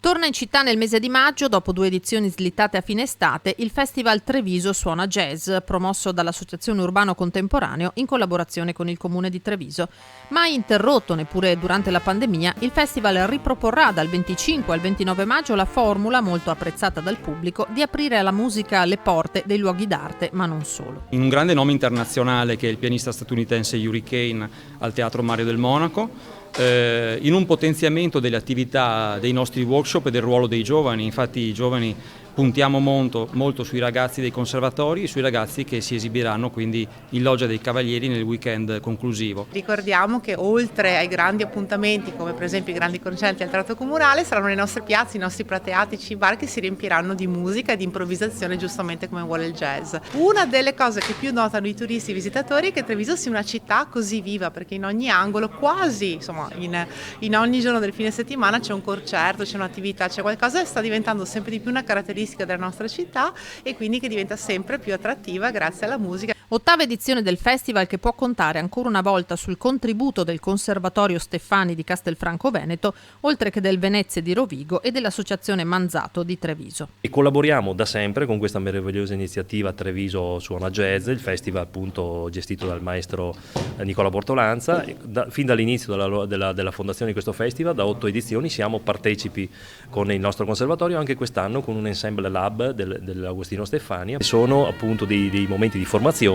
Torna in città nel mese di maggio, dopo 2 edizioni slittate a fine estate, il Festival Treviso Suona Jazz, promosso dall'Associazione Urbano Contemporaneo in collaborazione con il Comune di Treviso. Mai interrotto neppure durante la pandemia, il festival riproporrà dal 25 al 29 maggio la formula, molto apprezzata dal pubblico, di aprire alla musica le porte dei luoghi d'arte, ma non solo. Un grande nome internazionale che è il pianista statunitense Yuri Kane al Teatro Mario del Monaco, in un potenziamento delle attività dei nostri workshop e del ruolo dei giovani. Infatti i giovani puntiamo molto sui ragazzi dei conservatori e sui ragazzi che si esibiranno quindi in Loggia dei Cavalieri nel weekend conclusivo. Ricordiamo che oltre ai grandi appuntamenti come per esempio i grandi concerti al Teatro Comunale saranno le nostre piazze, i nostri prateatici, i bar che si riempiranno di musica e di improvvisazione giustamente come vuole il jazz. Una delle cose che più notano i turisti e i visitatori è che Treviso sia una città così viva, perché in ogni angolo, quasi insomma in ogni giorno del fine settimana c'è un concerto, c'è un'attività, c'è qualcosa che sta diventando sempre di più una caratteristica della nostra città e quindi che diventa sempre più attrattiva grazie alla musica. 8ª edizione del festival che può contare ancora una volta sul contributo del Conservatorio Steffani di Castelfranco Veneto, oltre che del Venezia di Rovigo e dell'Associazione Manzato di Treviso. E collaboriamo da sempre con questa meravigliosa iniziativa Treviso Suona Jazz, il festival appunto gestito dal maestro Nicola Bortolanza. Fin dall'inizio della fondazione di questo festival, da 8 edizioni, siamo partecipi con il nostro conservatorio, anche quest'anno con un ensemble lab dell'Agostino Steffani. Sono appunto dei momenti di formazione.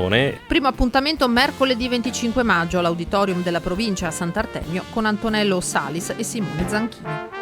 Primo appuntamento mercoledì 25 maggio all'Auditorium della provincia a Sant'Artemio con Antonello Salis e Simone Zanchini.